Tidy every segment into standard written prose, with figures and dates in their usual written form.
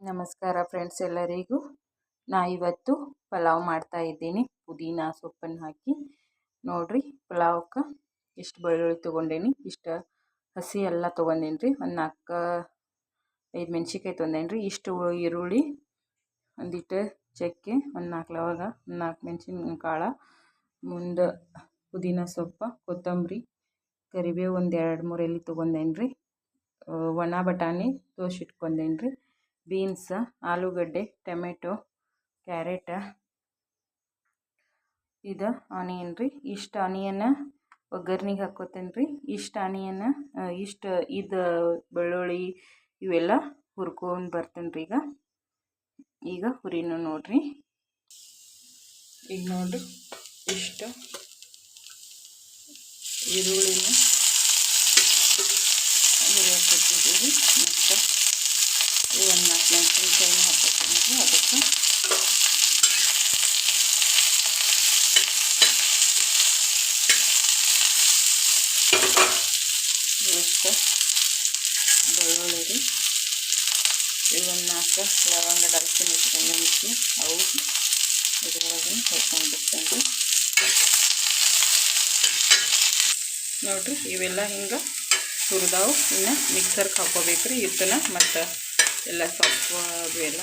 ನಮಸ್ಕಾರ ಫ್ರೆಂಡ್ಸ್ ಎಲ್ಲರಿಗೂ. ಇವತ್ತು ಪಲಾವ್ ಮಾಡ್ತಾ ಇದ್ದೀನಿ ಪುದೀನ ಸೊಪ್ಪನ್ನು ಹಾಕಿ. ನೋಡ್ರಿ, ಪಲಾವ್ಗೆ ಇಷ್ಟು ಬೆಳ್ಳುಳ್ಳಿ ತೊಗೊಂಡೇನಿ, ಇಷ್ಟು ಹಸಿ ಎಲ್ಲ ತೊಗೊಂಡೇನಿ ರೀ. ಒಂದು 4-5 ಮೆಣಸಿನ್ಕಾಯಿ ತೊಗೊಂಡೇನಿ ರೀ. ಇಷ್ಟು ಈರುಳ್ಳಿ, ಒಂದಿಟ್ಟು ಚಕ್ಕೆ, ಒಂದು 4 ಲವಂಗ, 4 ಮೆಣಸಿನ ಕಾಳು, ಮುಂದೆ ಪುದೀನ ಸೊಪ್ಪು, ಕೊತ್ತಂಬರಿ, ಕರಿಬೇವು ಒಂದು 2-3 ಎಲೆ ತೊಗೊಂಡೇನಿ ರೀ. ಒಣ ಬಟಾಣಿ ತೋಸಿಟ್ಕೊಂಡೇನಿ ರೀ. ಬೀನ್ಸ್, ಆಲೂಗಡ್ಡೆ, ಟೊಮೆಟೊ, ಕ್ಯಾರೆಟ, ಇದು ಆನಿಯನ್ ರೀ. ಇಷ್ಟು ಆನಿಯನ್ ಒಗ್ಗರ್ನಿಗೆ ಹಾಕ್ಕೋತೇನೆ ರೀ. ಇಷ್ಟು ಆನಿಯನ್, ಇದು ಬೆಳ್ಳುಳ್ಳಿ ಇವೆಲ್ಲ ಹುರ್ಕೊಂಡು ಬರ್ತೇನೆ ರೀ. ಈಗ ಹುರಿನೂ ನೋಡ್ರಿ. ಈಗ ನೋಡ್ರಿ, ಇಷ್ಟು ಈರುಳ್ಳಿನ ಹುರಿಯಾಕೊತಿದ್ದೀವಿ. ಮತ್ತು ಒಂದು 4 ಮೆಣಸಿನ್ಕಾಯಿನ ಹಾಕೋತೀನಿ ರೀ. ಅದಕ್ಕೆ ಇಷ್ಟು ಬೆಳ್ಳುಳ್ಳಿ ರೀ. ಇವೊಂದು 4 ಲವಂಗ, ದಾಲ್ಚಿನ್ನಿ ಇಟ್ಕೊಂಡು ಮಿಕ್ಸಿ ಅವು ಇದ್ರೊಳಗೆ ಹಾಕೊಂಡು ಬಿಡ್ತೇನೆ ರೀ. ನೋಡಿರಿ, ಇವೆಲ್ಲ ಹಿಂಗೆ ಹುರಿದಾವು. ಇನ್ನು ಮಿಕ್ಸರ್ಗೆ ಹಾಕ್ಕೋಬೇಕು ರೀ ಇದನ್ನ. ಮತ್ತು ಎಲ್ಲ ಸೊಪ್ಪು ಅವೆಲ್ಲ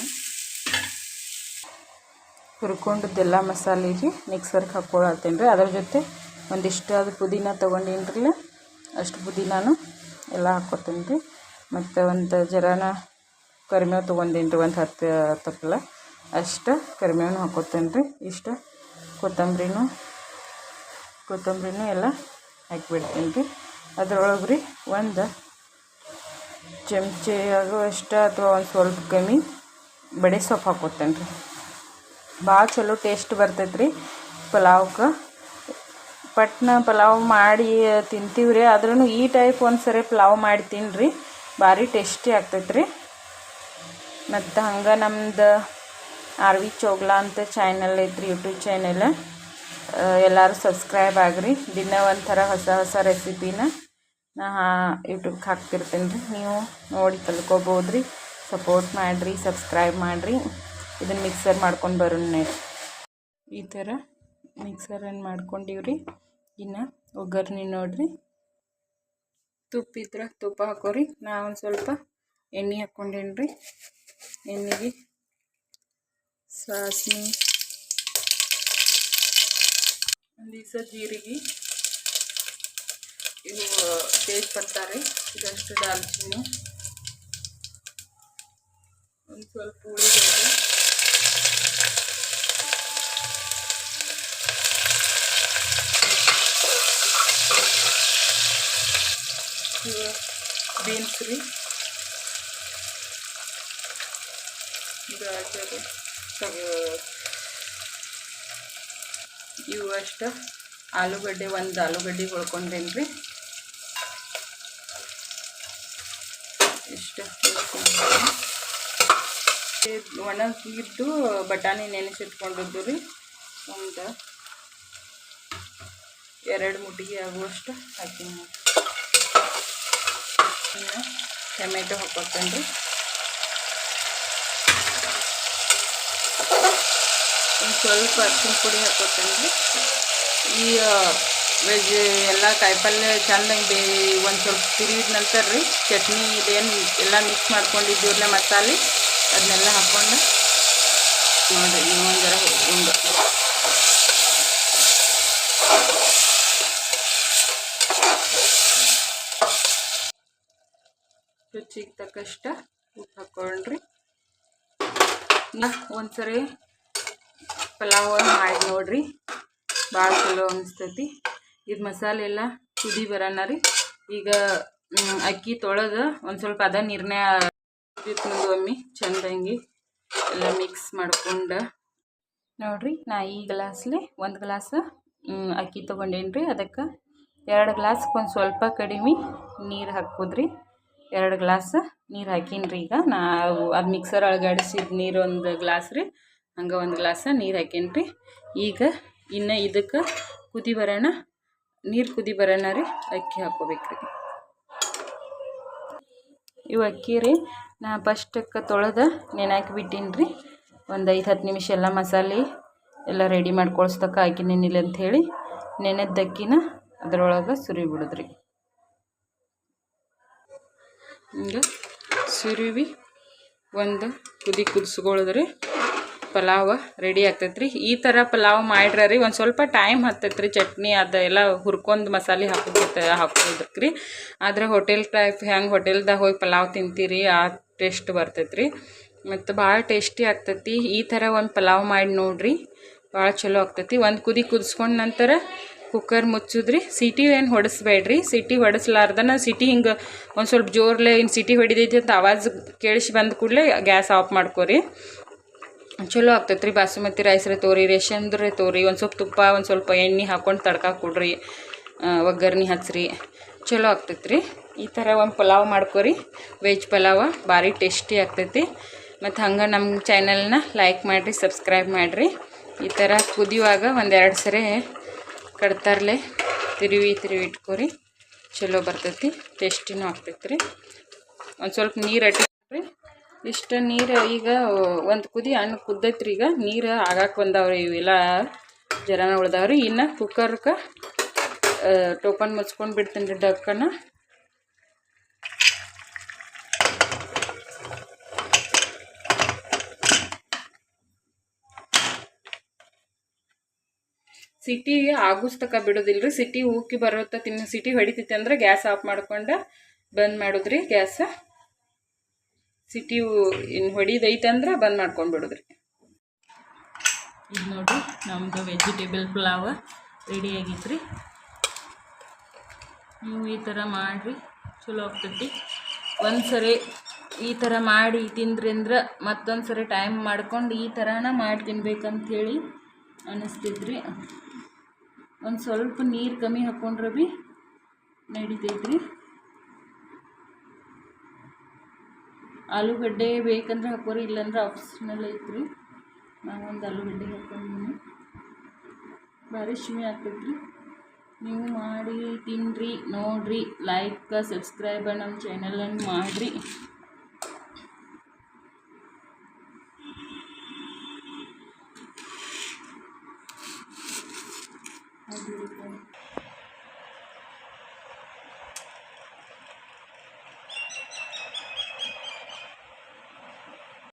ಹುರ್ಕೊಂಡದ್ದೆಲ್ಲ ಮಸಾಲೆ ರೀ ಮಿಕ್ಸರ್ಗೆ ಹಾಕ್ಕೊಳತ್ತೇನೆ ರೀ. ಅದ್ರ ಜೊತೆ ಒಂದಿಷ್ಟು ಅದು ಪುದೀನ ತೊಗೊಂಡೇನಿ ರೀ. ಅಷ್ಟು ಪುದೀನೂ ಎಲ್ಲ ಹಾಕ್ಕೊತೀನಿ ರೀ. ಮತ್ತು ಒಂದು ಜರಾನ ಕರಿಬೇವು ತೊಗೊಂಡೇನಿ ರೀ, ಒಂದು 10 ತಪ್ಪಲ ಅಷ್ಟು ಕರಿಬೇವನ್ನೂ ಹಾಕ್ಕೊತೇನೆ ರೀ. ಇಷ್ಟು ಕೊತ್ತಂಬರಿನೂ ಎಲ್ಲ ಹಾಕಿಬಿಡ್ತೀನಿ ರೀ. ಅದ್ರೊಳಗೆ ರೀ ಒಂದು ಚಮಚೆ ಆಗುವಷ್ಟು ಅಥವಾ ಒಂದು ಸ್ವಲ್ಪ ಕಮ್ಮಿ ಬಡೆ ಸೊಪ್ಪು ಹಾಕ್ಕೊತೇನೆ ರೀ. ಭಾಳ ಚಲೋ ಟೇಸ್ಟ್ ಬರ್ತೈತೆ ರೀ ಪಲಾವ್ಗೆ. ಪಟ್ನ ಪಲಾವ್ ಮಾಡಿ ತಿಂತೀವಿ ರೀ, ಆದ್ರೂ ಈ ಟೈಪ್ ಒಂದು ಸರಿ ಪಲಾವ್ ಮಾಡಿ ತಿನ್ನಿರಿ, ಭಾರಿ ಟೇಸ್ಟಿ ಆಗ್ತೈತೆ ರೀ. ಮತ್ತು ಹಂಗೆ ನಮ್ದು RV ಚೋಗ್ಲಾ ಅಂತ ಚಾನಲ್ ಐತ್ರಿ, ಯೂಟ್ಯೂಬ್ ಚಾನಲ್. ಎಲ್ಲರೂ ಸಬ್ಸ್ಕ್ರೈಬ್ ಆಗಿರಿ. ದಿನ ಒಂಥರ ಹೊಸ ರೆಸಿಪಿನ ನಾ ಯೂಟ್ಯೂಬ್ಗೆ ಹಾಕ್ತಿರ್ತೀನಿ ರೀ. ನೀವು ನೋಡಿ ಕಲ್ತ್ಕೋಬೋದು ರೀ. ಸಪೋರ್ಟ್ ಮಾಡಿರಿ, ಸಬ್ಸ್ಕ್ರೈಬ್ ಮಾಡಿರಿ. ಇದನ್ನು ಮಿಕ್ಸರ್ ಮಾಡ್ಕೊಂಡು ಬರೋಣ. ಈ ಥರ ಮಿಕ್ಸರನ್ನು ಮಾಡ್ಕೊಂಡಿವ್ರಿ. ಇನ್ನು ಒಗ್ಗರ್ನಿ ನೋಡಿರಿ, ತುಪ್ಪ ಇದ್ರೆ ತುಪ್ಪ ಹಾಕೋರಿ. ನಾ ಒಂದು ಸ್ವಲ್ಪ ಎಣ್ಣೆ ಹಾಕ್ಕೊಂಡೇನಿ ರೀ. ಎಣ್ಣೆಗೆ ಸಾಸಿವೆ, ಒಂದು ಜೀರಿಗೆ, ಇವು ತೇಜ್ಪತ್ತ ರೀ, ಇದಷ್ಟು ದಾಲ್ಚಿನ್ನಿ, ಒಂದು ಸ್ವಲ್ಪ ಉಳ್ಳಿಗಡ್ಡೆ, ಬೀನ್ಸ್ ರೀ, ಗಾಜರು, ಇವು ಅಷ್ಟು ಆಲೂಗಡ್ಡೆ, ಒಂದು ಆಲೂಗಡ್ಡೆ ಹೊಳ್ಕೊಂಡೇನಿ ರೀ. ಇಷ್ಟು ಒಣಗಿದ್ದು ಬಟಾಣಿ ನೆನೆಸಿಟ್ಕೊಂಡಿದ್ದು ರೀ, ಒಂದು 2 ಮುಟ್ಟಿಗೆ ಆಗುವಷ್ಟು ಹಾಕಿನಿ. ಇನ್ನು ಟೊಮೆಟೊ ಹಾಕ್ಕೊತೇನೆ ರೀ. ಒಂದು ಸ್ವಲ್ಪ ಅರಿಶಿನ ಪುಡಿ ಹಾಕ್ಕೊತೇನೆ ರೀ. ಈ ವೆಜ್ ಎಲ್ಲ ಕಾಯಿಪಲ್ಯ ಚೆಂದಂಗೆ ಒಂದು ಸ್ವಲ್ಪ ತಿರುವಿದ ನಂತರ ರೀ ಚಟ್ನಿ ಇದೇನು ಎಲ್ಲ ಮಿಕ್ಸ್ ಮಾಡ್ಕೊಂಡಿದ್ದೀವ್ರಲ್ಲ ಮಸಾಲೆ, ಅದನ್ನೆಲ್ಲ ಹಾಕ್ಕೊಂಡು ನೋಡಿರಿ. ಇನ್ನೊಂದು ಜರ ಹಿಂಗೆ ರುಚಿಗೆ ತಕ್ಕಷ್ಟು ಉಪ್ಪು ಹಾಕ್ಕೊಂಡ್ರಿ. ಒಂದ್ಸರಿ ಪಲಾವ್ ಮಾಡಿ ನೋಡ್ರಿ, ಭಾಳ ಚಲೋ ಅನಿಸ್ತೈತಿ. ಇದು ಮಸಾಲೆ ಎಲ್ಲ ಕುದಿ ಬರೋಣ ರೀ. ಈಗ ಅಕ್ಕಿ ತೊಳೆದು ಒಂದು ಸ್ವಲ್ಪ ಅದ ನೀರನ್ನೇ ಒಮ್ಮೆ ಚೆಂದಂಗೆ ಎಲ್ಲ ಮಿಕ್ಸ್ ಮಾಡ್ಕೊಂಡು ನೋಡಿರಿ. ನಾ ಈ ಗ್ಲಾಸ್ಲಿ 1 ಗ್ಲಾಸ್ ಅಕ್ಕಿ ತೊಗೊಂಡೇನಿ ರೀ. ಅದಕ್ಕೆ 2 ಗ್ಲಾಸ್ಗೆ ಒಂದು ಸ್ವಲ್ಪ ಕಡಿಮೆ ನೀರು ಹಾಕೋದ್ರಿ. 2 ಗ್ಲಾಸ್ ನೀರು ಹಾಕೀನಿ ರೀ. ಈಗ ನಾವು ಅದು ಮಿಕ್ಸರ್ ಅಳಗಾಡಿಸಿದ ನೀರು 1 ಗ್ಲಾಸ್ ರೀ, ಹಂಗೆ 1 ಗ್ಲಾಸ್ ನೀರು ಹಾಕೀನಿ ರೀ. ಈಗ ಇನ್ನು ಇದಕ್ಕೆ ನೀರು ಕುದಿ ಬರೋಣ ರೀ ಅಕ್ಕಿ ಹಾಕ್ಕೋಬೇಕ್ರಿ. ಇವು ಅಕ್ಕಿ ರೀ ನಾ ಫಸ್ಟಕ್ಕೆ ತೊಳೆದು ನೆನಾಕಿ ಬಿಟ್ಟೀನಿ ರೀ. ಒಂದು 5-10 ನಿಮಿಷ ಎಲ್ಲ ಮಸಾಲೆ ಎಲ್ಲ ರೆಡಿ ಮಾಡ್ಕೊಳ್ಸ್ತಕ್ಕ ಹಾಕಿನೇನಿಲ್ಲ ಅಂಥೇಳಿ ನೆನೆದ್ದಕ್ಕಿನ ಅದರೊಳಗೆ ಸುರಿ ಬಿಡೋದ್ರಿ. ಹಿಂಗೆ ಸುರಿವಿ ಒಂದು ಕುದಿ ಕುದಿಸ್ಕೊಳ್ಳೋದ್ರಿ ಪಲಾವ್ ರೆಡಿ ಆಗ್ತೈತ್ರಿ. ಈ ಥರ ಪಲಾವ್ ಮಾಡ್ರಿ ಒಂದು ಸ್ವಲ್ಪ ಟೈಮ್ ಹತ್ತೈತ್ರಿ. ಚಟ್ನಿ ಅದೆಲ್ಲ ಹುರ್ಕೊಂಡು ಮಸಾಲೆ ಹಾಕೋದಕ್ಕೆ ರೀ. ಆದರೆ ಹೋಟೆಲ್ ಟೈಪ್ ಹೆಂಗೆ ಹೋಟೆಲ್ದಾಗ ಹೋಗಿ ಪಲಾವ್ ತಿಂತೀರಿ ಆ ಟೇಸ್ಟ್ ಬರ್ತೈತ್ರಿ ಮತ್ತು ಭಾಳ ಟೇಸ್ಟಿ ಆಗ್ತೈತಿ. ಈ ಥರ ಒಂದು ಪಲಾವ್ ಮಾಡಿ ನೋಡಿರಿ, ಭಾಳ ಚಲೋ ಆಗ್ತೈತಿ. ಒಂದು ಕುದಿ ಕುದಿಸ್ಕೊಂಡ ನಂತರ ಕುಕ್ಕರ್ ಮುಚ್ಚುದ್ರಿ. ಸಿಟಿ ಏನು ಹೊಡಿಸ್ಬೇಡ್ರಿ. ಸಿಟಿ ಹೊಡಿಸ್ಲಾರ್ದನ ಸಿಟಿ ಹಿಂಗೆ ಒಂದು ಸ್ವಲ್ಪ ಜೋರ್ಲೆ ಇನ್ನು ಸಿಟಿ ಹೊಡಿದೈತಿ ಅಂತ ಆವಾಜ್ ಕೇಳಿಸಿ ಬಂದ ಕೂಡಲೇ ಗ್ಯಾಸ್ ಆಫ್ ಮಾಡ್ಕೊರಿ. ಚಲೋ ಆಗ್ತೈತೆ ರೀ. ಬಾಸುಮತಿ ರೈಸ್ ರೀ ತೋರಿ, ರೇಷನ್ದ್ರೆ ತೋರಿ, ಒಂದು ಸ್ವಲ್ಪ ತುಪ್ಪ ಒಂದು ಸ್ವಲ್ಪ ಎಣ್ಣೆ ಹಾಕ್ಕೊಂಡು ತಡ್ಕ ಕೊಡ್ರಿ, ಒಗ್ಗರ್ಣೆ ಹಚ್ಚಿರಿ, ಚಲೋ ಆಗ್ತೈತೆ ರೀ. ಈ ಥರ ಒಂದು ಪಲಾವ್ ಮಾಡ್ಕೊರಿ, ವೆಜ್ ಪಲಾವ ಭಾರಿ ಟೇಸ್ಟಿ ಆಗ್ತೈತಿ. ಮತ್ತು ಹಂಗೆ ನಮ್ಮ ಚಾನಲ್ನ ಲೈಕ್ ಮಾಡಿರಿ, ಸಬ್ಸ್ಕ್ರೈಬ್ ಮಾಡಿರಿ. ಈ ಥರ ಕುದಿಯುವಾಗ 1-2 ಸರಿ ಕಡ್ತಾರಲೆ ತಿರುವಿ ಇಟ್ಕೊರಿ, ಚಲೋ ಬರ್ತೈತಿ, ಟೇಸ್ಟಿನೂ ಆಗ್ತೈತೆ ರೀ. ಒಂದು ಸ್ವಲ್ಪ ನೀರು ಅಟ್ಟಿರಿ. ಇಷ್ಟು ನೀರು ಈಗ ಒಂದು ಕುದಿ ಹಣ್ಣು ಕುದ್ದೈತ್ರಿ. ಈಗ ನೀರು ಆಗಾಕೆ ಬಂದವ್ರಿ, ಇವೆಲ್ಲ ಜರನ ಉಳ್ದಾವ್ರಿ. ಇನ್ನು ಕುಕ್ಕರ್ಗೆ ಟೋಪನ್ ಮುಚ್ಕೊಂಡು ಬಿಡ್ತೀನಿ ರೀ ಡಕ್ಕನ. ಸಿಟಿ ಆಗುಸ್ತಕ ಬಿಡೋದಿಲ್ಲ ರೀ. ಸಿಟಿ ಉಕ್ಕಿ ಬರುತ್ತೆ ಸಿಟಿ ಹೊಡಿತೈತಿ ಅಂದ್ರೆ ಗ್ಯಾಸ್ ಆಫ್ ಮಾಡ್ಕೊಂಡು ಬಂದ್ ಮಾಡೋದ್ರಿ. ಗ್ಯಾಸ್ ಸಿಟಿ ಇನ್ನು ಹೊಡಿದೈತಂದ್ರೆ ಬಂದ್ ಮಾಡ್ಕೊಂಡು ಬಿಡೋದ್ರಿ. ಇದು ನೋಡಿರಿ ನಮ್ಮದು ವೆಜಿಟೇಬಲ್ ಪಲಾವ್ ರೆಡಿ ಆಗೈತ್ರಿ. ನೀವು ಈ ಥರ ಮಾಡಿರಿ, ಚಲೋ ಆಗ್ತೈತಿ. ಒಂದು ಸರಿ ಈ ಥರ ಮಾಡಿ ತಿಂದ್ರಿ ಅಂದ್ರೆ ಮತ್ತೊಂದು ಸರಿ ಟೈಮ್ ಮಾಡ್ಕೊಂಡು ಈ ಥರನ ಮಾಡಿ ತಿನ್ಬೇಕಂಥೇಳಿ ಅನ್ನಿಸ್ತೈತ್ರಿ. ಒಂದು ಸ್ವಲ್ಪ ನೀರು ಕಮ್ಮಿ ಹಾಕ್ಕೊಂಡ್ರೆ ಭೀ ನಡಿತೈತ್ರಿ. ಆಲೂಗಡ್ಡೆ ಬೇಕಂದ್ರೆ ಹಾಕೋರಿ, ಇಲ್ಲಾಂದ್ರೆ ಆಪ್ಷನಲ್ ಐತ್ರಿ. ನಾವೊಂದು ಆಲೂಗಡ್ಡೆ ಹಾಕೊಂಡಿನಿ, ಭಾರಿ ಶಿಮೆ ಆಗ್ತೈತ್ರಿ. ನೀವು ಮಾಡಿ ತಿನ್ನಿರಿ, ನೋಡಿರಿ, ಲೈಕ್ ಸಬ್ಸ್ಕ್ರೈಬ್ ನಮ್ಮ ಚಾನಲನ್ನು ಮಾಡಿರಿ.